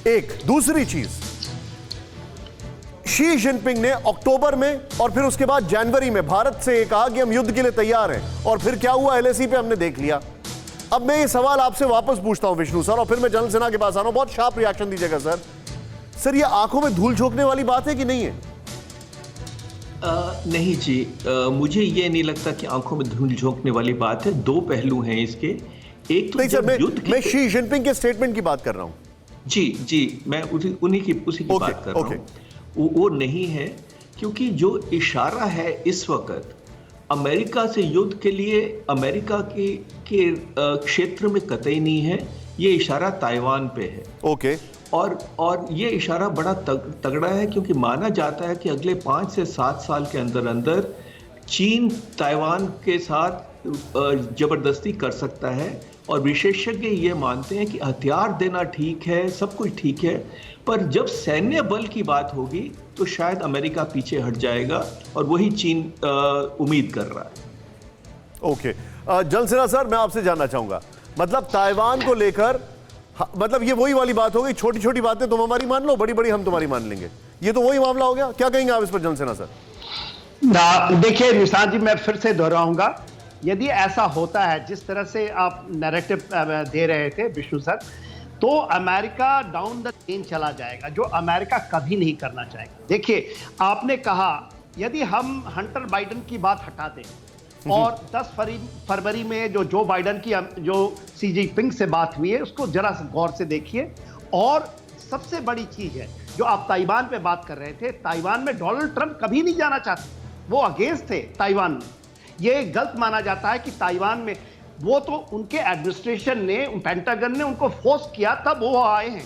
एक दूसरी चीज, शी जिनपिंग ने अक्टूबर में और फिर उसके बाद जनवरी में भारत से ये कहा कि हम युद्ध के लिए तैयार हैं, और फिर क्या हुआ एलएसी पे हमने देख लिया। अब मैं ये सवाल आपसे वापस पूछता हूं विष्णु सर, और फिर मैं जनरल सिन्हा के पास आ रहा हूं। बहुत शार्प रिएक्शन दीजिएगा सर। सर, ये आंखों में धूल झोंकने वाली बात है कि नहीं है? नहीं जी, मुझे ये नहीं लगता कि आंखों में धूल झोंकने वाली बात है। दो पहलू हैं इसके। एक तो नहीं सर, मैं शी जिनपिंग के स्टेटमेंट की बात कर रहा हूं। जी, मैं उसी की बात कर रहा हूं। वो नहीं है, क्योंकि जो इशारा है इस वक्त अमेरिका से युद्ध के लिए अमेरिका के क्षेत्र में कतई नहीं है। ये इशारा ताइवान पे है। ओके, और ये इशारा बड़ा तगड़ा है, क्योंकि माना जाता है कि अगले 5 से 7 साल के अंदर अंदर चीन ताइवान के साथ जबरदस्ती कर सकता है। और विशेषज्ञ ये मानते हैं कि हथियार देना ठीक है, सब कुछ ठीक है, पर जब सैन्य बल की बात होगी तो शायद अमेरिका पीछे हट जाएगा, और वही चीन उम्मीद कर रहा है। ओके, जनरल सिन्हा सर, मैं आपसे जानना चाहूंगा, मतलब ताइवान को लेकर, मतलब ये वही वाली बात हो गई, छोटी छोटी बातें तुम हमारी मान लो, बड़ी बड़ी हम तुम्हारी मान लेंगे, ये तो वही मामला हो गया। क्या कहेंगे आप इस पर जनरल सिन्हा सर? देखिए निशांत जी, मैं फिर से दोहराऊंगा, यदि ऐसा होता है जिस तरह से आप नैरेटिव दे रहे थे विष्णु सर, तो अमेरिका डाउन द लेन चला जाएगा, जो अमेरिका कभी नहीं करना चाहेगा। देखिए, आपने कहा यदि हम हंटर बाइडन की बात हटा दें और 10 फरवरी में जो बाइडन की जो शी जिनपिंग से बात हुई है उसको जरा गौर से देखिए। और सबसे बड़ी चीज है, जो आप ताइवान पे बात कर रहे थे, ताइवान में डोनाल्ड ट्रंप कभी नहीं जाना चाहते, वो अगेंस्ट थे ताइवान में। ये गलत माना जाता है कि ताइवान में, वो तो उनके एडमिनिस्ट्रेशन ने, पेंटागन ने उनको फोर्स किया, तब वो आए हैं।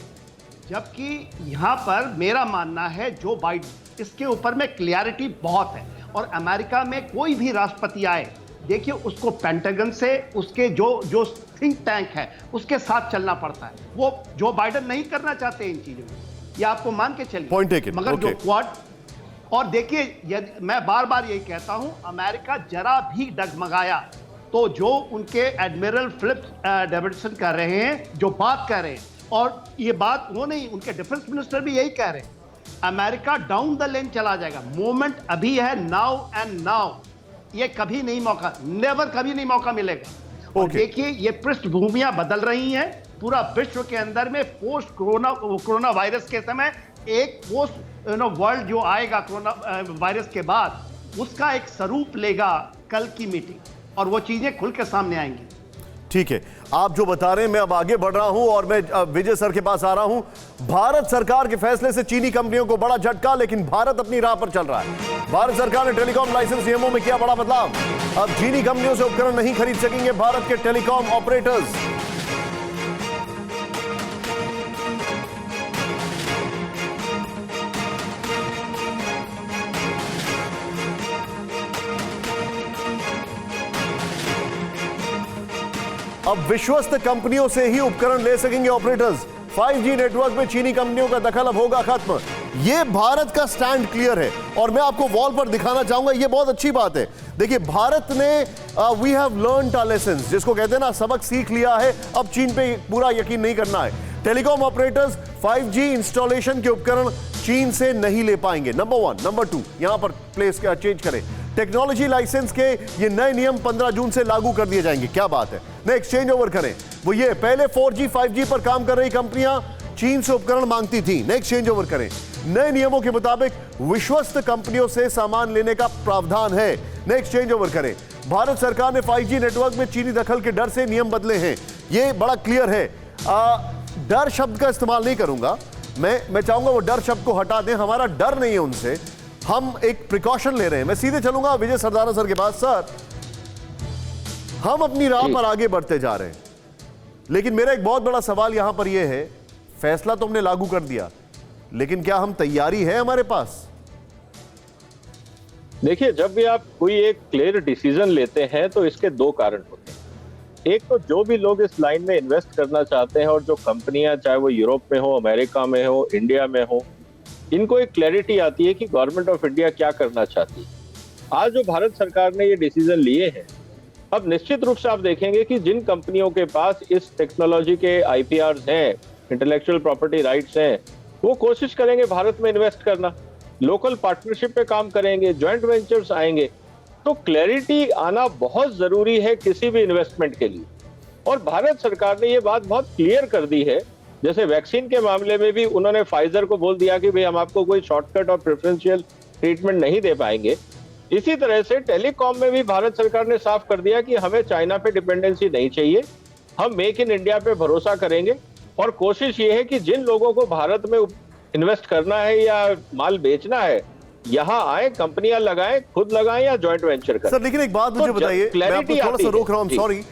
जबकि यहाँ पर मेरा मानना है जो बाइडन, इसके ऊपर में क्लियरिटी बहुत है। और अमेरिका में कोई भी राष्ट्रपति आए, देखिए उसको पेंटागन से, उसके जो थिंक टैंक है उसके साथ चलना पड़ता है। वो जो बाइडन नहीं करना चाहते इन चीजों में, ये आपको मान के चलिए। मगर जो क्वाड, और देखिए, यदि मैं बार बार यही कहता हूं, अमेरिका जरा भी डगमगाया तो जो उनके एडमिरल फिलिप्स डेविडसन कर रहे हैं, जो बात कर रहे हैं, और ये बात वो नहीं, उनके डिफेंस मिनिस्टर भी यही कह रहे हैं, अमेरिका डाउन द लेन चला जाएगा। मोमेंट अभी है, नाउ एंड नाउ। ये कभी नहीं मौका, नेवर कभी नहीं मौका मिलेगा। और देखिए, ये पृष्ठभूमियां बदल रही हैं पूरा विश्व के अंदर में। पोस्ट कोरोना वायरस के समय एक पोस्ट वर्ल्ड जो आएगा कोरोना वायरस के बाद, उसका एक स्वरूप लेगा कल की मीटिंग, और वो चीजें खुल के सामने आएंगी। ठीक है, आप जो बता रहे हैं, मैं अब आगे बढ़ रहा हूं और मैं विजय सर के पास आ रहा हूं। भारत सरकार के फैसले से चीनी कंपनियों को बड़ा झटका, लेकिन भारत अपनी राह पर चल रहा है। भारत सरकार ने टेलीकॉम लाइसेंस नियमों में किया बड़ा बदलाव। अब चीनी कंपनियों से उपकरण नहीं खरीद सकेंगे भारत के टेलीकॉम ऑपरेटर्स। अब विश्वस्त कंपनियों से ही उपकरण ले सकेंगे ऑपरेटर्स। 5G नेटवर्क में चीनी कंपनियों का दखल अब होगा खत्म। यह भारत का स्टैंड क्लियर है और मैं आपको वॉल पर दिखाना चाहूंगा, यह बहुत अच्छी बात है। देखिए, भारत ने we have learned our lessons, जिसको कहते हैं ना, सबक सीख लिया है। अब चीन पे पूरा यकीन नहीं करना है। टेलीकॉम ऑपरेटर्स 5G इंस्टॉलेशन के उपकरण चीन से नहीं ले पाएंगे, नंबर 1। नंबर 2, यहां पर प्लेस चेंज करें। टेक्नोलॉजी लाइसेंस के ये नए नियम 15 जून से लागू कर दिए जाएंगे। क्या बात है। नेक्स्ट चेंज ओवर करें, वो ये पहले 4G 5G पर काम कर रही कंपनियां चीन से उपकरण मांगती थी। नेक्स्ट चेंज ओवर करें, नए नियमों के मुताबिक विश्वस्त कंपनियों से सामान लेने का प्रावधान है। नेक्स्ट चेंज ओवर करें, भारत सरकार ने 5G नेटवर्क में चीनी दखल के डर से नियम बदले हैं। ये बड़ा क्लियर है। डर शब्द का इस्तेमाल नहीं करूंगा मैं चाहूंगा वो डर शब्द को हटा दें। हमारा डर नहीं है उनसे, हम एक प्रिकॉशन ले रहे हैं। मैं सीधे चलूंगा विजय सरदाना सर के पास। सर, हम अपनी राह पर आगे बढ़ते जा रहे हैं, लेकिन मेरा एक बहुत बड़ा सवाल यहां पर यह है, फैसला तो हमने लागू कर दिया, लेकिन क्या हम तैयारी है हमारे पास? देखिए, जब भी आप कोई एक क्लियर डिसीजन लेते हैं तो इसके दो कारण होते हैं। एक तो जो भी लोग इस लाइन में इन्वेस्ट करना चाहते हैं और जो कंपनियां, चाहे वो यूरोप में हो, अमेरिका में हो, इंडिया में हो, इनको एक क्लैरिटी आती है कि गवर्नमेंट ऑफ इंडिया क्या करना चाहती है। आज जो भारत सरकार ने ये डिसीजन लिए हैं, अब निश्चित रूप से आप देखेंगे कि जिन कंपनियों के पास इस टेक्नोलॉजी के आईपीआर्स हैं, इंटेलेक्चुअल प्रॉपर्टी राइट्स हैं, वो कोशिश करेंगे भारत में इन्वेस्ट करना, लोकल पार्टनरशिप पे काम करेंगे, ज्वाइंट वेंचर्स आएंगे। तो क्लैरिटी आना बहुत जरूरी है किसी भी इन्वेस्टमेंट के लिए, और भारत सरकार ने ये बात बहुत क्लियर कर दी है। जैसे वैक्सीन के मामले में भी उन्होंने फाइजर को बोल दिया कि भाई हम आपको कोई शॉर्टकट और प्रेफरेंशियल ट्रीटमेंट नहीं दे पाएंगे। इसी तरह से टेलीकॉम में भी भारत सरकार ने साफ कर दिया कि हमें चाइना पे डिपेंडेंसी नहीं चाहिए, हम मेक इन इंडिया पे भरोसा करेंगे, और कोशिश ये है कि जिन लोगों को भारत में इन्वेस्ट करना है या माल बेचना है, यहाँ आए, कंपनियां लगाएं, खुद लगाएं या जॉइंट वेंचर करें। सर, लेकिन एक बात मुझे बताइए, मैं आपको थोड़ा सा रोक रहा हूं, सॉरी,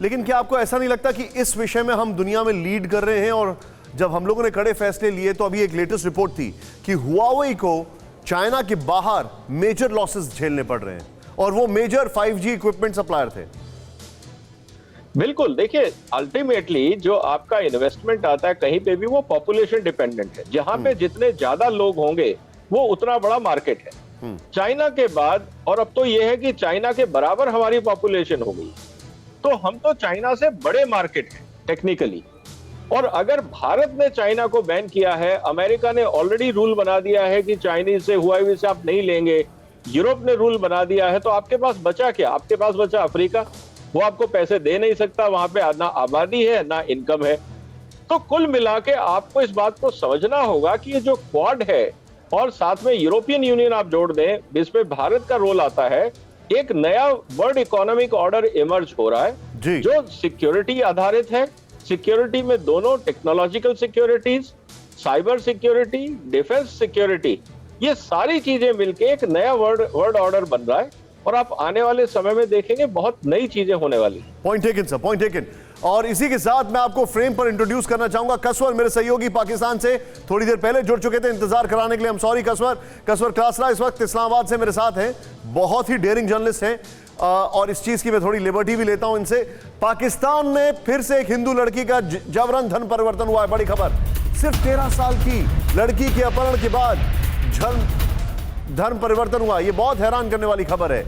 लेकिन क्या आपको ऐसा नहीं लगता कि इस विषय में हम दुनिया में लीड कर रहे हैं? और जब हम लोगों ने कड़े फैसले लिए तो अभी एक लेटेस्ट रिपोर्ट थी कि हुआवे को चाइना के बाहर मेजर लॉसेस झेलने पड़ रहे हैं, और वो मेजर 5G इक्विपमेंट सप्लायर थे। बिल्कुल, देखिए, अल्टीमेटली जो आपका इन्वेस्टमेंट आता है कहीं पे भी, वो पॉपुलेशन डिपेंडेंट है। जहां पे जितने ज्यादा लोग होंगे वो उतना बड़ा मार्केट है। चाइना के बाद, और अब तो ये है कि चाइना के बराबर हमारी पॉपुलेशन हो गई, तो हम तो चाइना से बड़े मार्केट हैं टेक्निकली। और अगर भारत ने चाइना को बैन किया है, अमेरिका ने ऑलरेडी रूल बना दिया है कि चाइनीज से, हुआवे से आप नहीं लेंगे, यूरोप ने रूल बना दिया है, तो आपके पास बचा क्या? आपके पास बचा अफ्रीका, वो आपको पैसे दे नहीं सकता, वहां पे ना आबादी है ना इनकम है। तो कुल मिला के आपको इस बात को समझना होगा कि ये जो क्वाड है, और साथ में यूरोपियन यूनियन आप जोड़ दें, जिसमें भारत का रोल आता है, एक नया वर्ल्ड इकोनॉमिक ऑर्डर इमर्ज हो रहा है जो सिक्योरिटी आधारित है। सिक्योरिटी में दोनों technological securities, cyber security, defence security, ये सारी चीजें मिलके एक नया वर्ल्ड ऑर्डर बन रहा है, और आप आने वाले समय में देखेंगे बहुत नई चीजें होने वाली। Point taken sir, point taken. और इसी के साथ मैं आपको फ्रेम पर इंट्रोड्यूस करना चाहूंगा कसवर, मेरे सहयोगी पाकिस्तान से थोड़ी देर पहले जुड़ चुके थे, इंतजार कराने के लिए हम सॉरी। कसवर क्लासरा इस वक्त इस्लामाबाद से मेरे साथ हैं, बहुत ही डेयरिंग जर्नलिस्ट हैं, और इस चीज की मैं थोड़ी लिबर्टी भी लेता हूं इनसे। पाकिस्तान में फिर से एक हिंदू लड़की का जबरन धन परिवर्तन हुआ है, बड़ी खबर। सिर्फ 13 साल की लड़की के अपहरण के बाद धन परिवर्तन हुआ, यह बहुत हैरान करने वाली खबर है।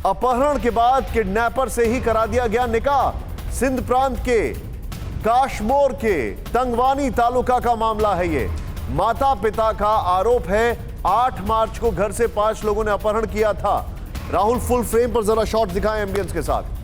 अपहरण के बाद किडनैपर से ही करा दिया गया निकाह। सिंध प्रांत के काशमोर के तंगवानी तालुका का मामला है ये। माता पिता का आरोप है 8 मार्च को घर से 5 लोगों ने अपहरण किया था। राहुल, फुल फ्रेम पर जरा शॉट दिखाएं एम्बियंस के साथ।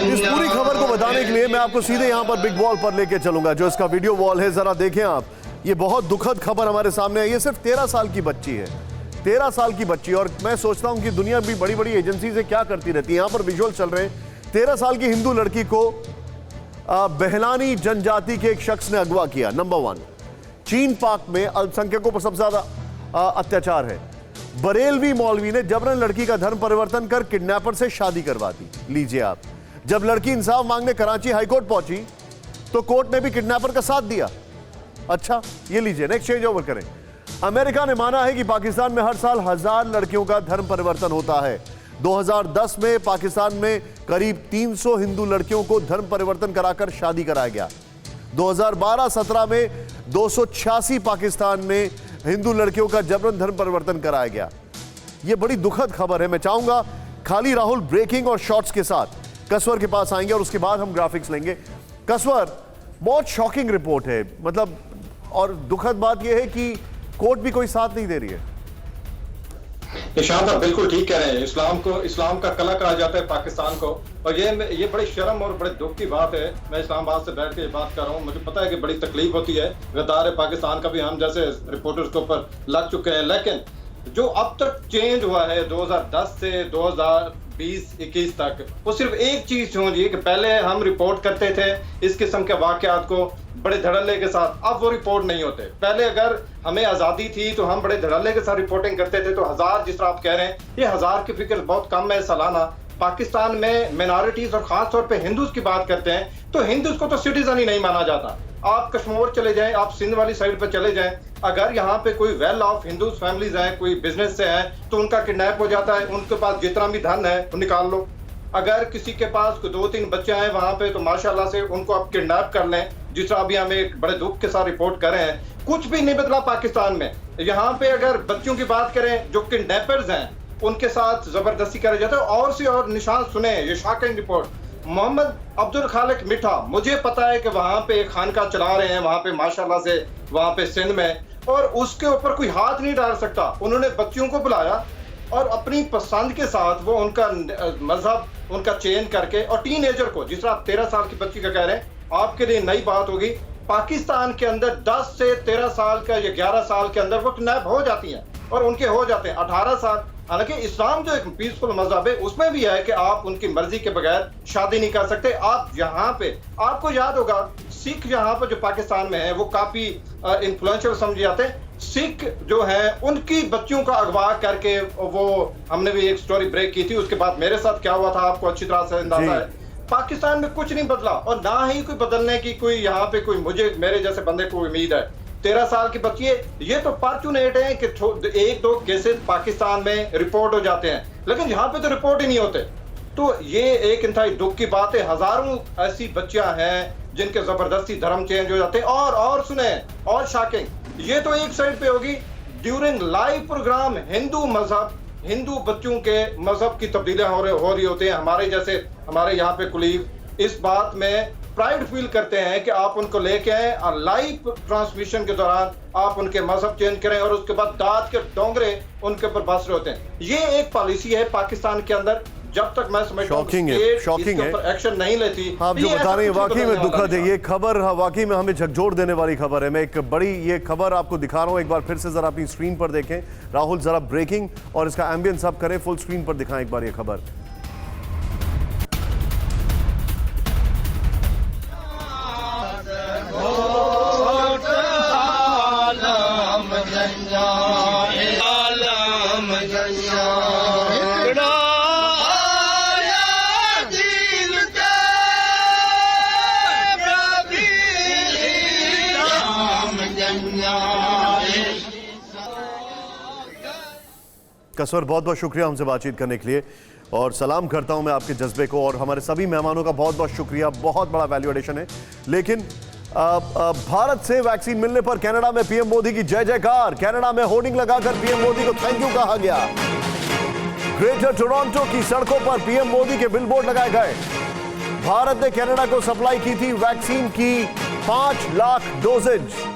इस पूरी खबर को बताने के लिए मैं आपको सीधे यहां पर बिग वॉल पर लेके चलूंगा, जो इसका वीडियो वॉल है। जरा देखें आप, ये बहुत दुखद खबर हमारे सामने है। ये सिर्फ 13 साल की बच्ची है, 13 साल की बच्ची। और मैं सोचता हूं कि दुनिया भी बड़ी बड़ी एजेंसी से क्या करती रहती है। यहां पर विजुअल चल रहे हैं, 13 साल की हिंदू लड़की को बहलानी जनजाति के एक शख्स ने अगवा किया। नंबर 1, चीन पाक में अल्पसंख्यकों पर सबसे ज्यादा अत्याचार है। बरेलवी मौलवी ने जबरन लड़की का धर्म परिवर्तन कर किडनैपर से शादी करवा दी। लीजिए आप, जब लड़की इंसाफ मांगने कराची हाईकोर्ट पहुंची तो कोर्ट ने भी किडनैपर का साथ दिया। अच्छा, ये लीजिए, नेक्स्ट चेंज ओवर करें। अमेरिका ने माना है कि पाकिस्तान में हर साल 1000 लड़कियों का धर्म परिवर्तन होता है। 2010 में पाकिस्तान में करीब 300 हिंदू लड़कियों को धर्म परिवर्तन कराकर शादी कराया गया। 2012-17 में 286 पाकिस्तान में हिंदू लड़कियों का जबरन धर्म परिवर्तन कराया गया। यह बड़ी दुखद खबर है। मैं चाहूंगा खाली राहुल ब्रेकिंग और शॉर्ट्स के साथ कसवर के पास आएंगे और उसके बाद हम ग्राफिक्स लेंगे। कसवर, बहुत शॉकिंग रिपोर्ट है, मतलब, और दुखद बात यह है कि कोर्ट भी कोई साथ नहीं दे रही है। निशांत, आप बिल्कुल ठीक कह रहे हैं। इस्लाम का कला कहा जाता है पाकिस्तान को, और ये बड़ी शर्म और बड़े दुख की बात है। मैं इस्लामाबाद से बैठ के बात कर रहा हूँ, मुझे पता है कि बड़ी तकलीफ होती है। गद्दार है पाकिस्तान का भी, हम जैसे रिपोर्टर्स के ऊपर लग चुके हैं। लेकिन जो अब तक चेंज हुआ है 2010 से 2020-21 तक, वो सिर्फ एक चीज समझिए कि पहले हम रिपोर्ट करते थे इस किस्म के वाकयात को बड़े धड़ल्ले के साथ, अब वो रिपोर्ट नहीं होते। पहले अगर हमें आज़ादी थी तो हम बड़े धड़ल्ले के साथ रिपोर्टिंग करते थे, तो 1000 जिस तरह आप कह रहे हैं, ये 1000 की फिक्र बहुत कम है सालाना। पाकिस्तान में मिनॉरिटीज और खास तौर पे हिंदूज की बात करते हैं तो हिंदूज को तो सिटीजन ही नहीं माना जाता। आप कश्मीर चले जाएं, आप सिंध वाली साइड पे चले जाएं, अगर यहाँ पे कोई वेल ऑफ हिंदू फैमिलीज हैं, कोई बिजनेस से हैं, तो उनका किडनैप हो जाता है। उनके पास जितना भी धन है वो निकाल लो। अगर किसी के पास 2-3 बच्चे हैं वहां पे, तो माशाल्लाह से उनको आप किडनैप कर लें, जिस तरह अभी हम एक बड़े दुख के साथ रिपोर्ट कर रहे हैं। कुछ भी नहीं बदला पाकिस्तान में। यहाँ पे अगर बच्चों की बात करें, जो किडनैपर्स हैं उनके साथ जबरदस्ती करा जाता है। और से और निशान सुने, ये शॉकिंग रिपोर्ट। मोहम्मद अब्दुल खालिक मिठा, मुझे पता है कि वहां पे एक खानका चला रहे हैं वहां पे माशाल्लाह से, वहां पे सिंध में, और उसके ऊपर कोई हाथ नहीं डाल सकता। उन्होंने बच्चियों को बुलाया और अपनी पसंद के साथ वो उनका मजहब उनका चेंज करके, और टीनेजर को, जिस तरह आप 13 साल की बच्ची का कह रहे हैं, आपके लिए नई बात होगी। पाकिस्तान के अंदर 10 से 13 साल का या 11 साल के अंदर वो किडनैप हो जाती हैं, और उनके हो जाते हैं 18 साल। हालांकि इस्लाम जो एक पीसफुल मजहब है, उसमें भी है कि आप उनकी मर्जी के बगैर शादी नहीं कर सकते। आप यहाँ पे, आपको याद होगा, सिख यहाँ पर जो पाकिस्तान में है वो काफी इन्फ्लुएंशियल समझे जाते हैं। सिख जो है उनकी बच्चियों का अगवा करके, वो हमने भी एक स्टोरी ब्रेक की थी, उसके बाद मेरे साथ क्या हुआ था आपको अच्छी तरह से अंदाजा है। पाकिस्तान में कुछ नहीं बदला, और ना ही कोई बदलने की कोई यहाँ पे कोई मेरे जैसे बंदे को उम्मीद है। 13 साल की बच्ची है, ये तो फॉर्चुनेट है कि 1-2 केसेस पाकिस्तान में रिपोर्ट हो जाते हैं, लेकिन यहाँ पे तो रिपोर्ट ही नहीं होते। तो ये एक इंतहाई दुख की बात है। हजारों ऐसी बच्चियां हैं जिनके जबरदस्ती धर्म चेंज हो जाते हैं। और सुने, और शॉकिंग, ये तो एक साइड पे होगी। ड्यूरिंग लाइव प्रोग्राम हिंदू मजहब, हिंदू बच्चों के मजहब की तब्दीलियां हो रही होती हैं। हमारे यहाँ पे कुलीग इस बात में प्राइड फील करते हैं कि आप उनको लेके आए और लाइव ट्रांसमिशन के दौरान आप उनके मजहब चेंज करें, और उसके बाद दाद के डोंगरे उनके ऊपर बस रहे होते हैं। ये एक पॉलिसी है पाकिस्तान के अंदर। जब तक मैं समझता हूं शॉकिंग है, एक्शन नहीं लेती। आप जो बता रहे हैं वाकई में दुखद है। ये खबर वाकई में हमें झकझोर देने वाली खबर है। मैं एक बड़ी ये खबर आपको दिखा रहा हूं, एक बार फिर से जरा अपनी स्क्रीन पर देखें। राहुल, जरा ब्रेकिंग और इसका एम्बियंस आप करें, फुल स्क्रीन पर दिखाएं एक बार ये खबर। कसवर, बहुत बहुत शुक्रिया हमसे बातचीत करने के लिए, और सलाम करता हूं मैं आपके जज्बे को, और हमारे सभी मेहमानों का बहुत बहुत शुक्रिया। बहुत बड़ा वैल्यू एडिशन है। लेकिन भारत से वैक्सीन मिलने पर कनाडा में पीएम मोदी की जय जयकार। कनाडा में होर्डिंग लगाकर पीएम मोदी को थैंक यू कहा गया। ग्रेटर टोरंटो की सड़कों पर पीएम मोदी के बिलबोर्ड लगाए गए। भारत ने कनाडा को सप्लाई की थी वैक्सीन की 5 लाख डोजेज।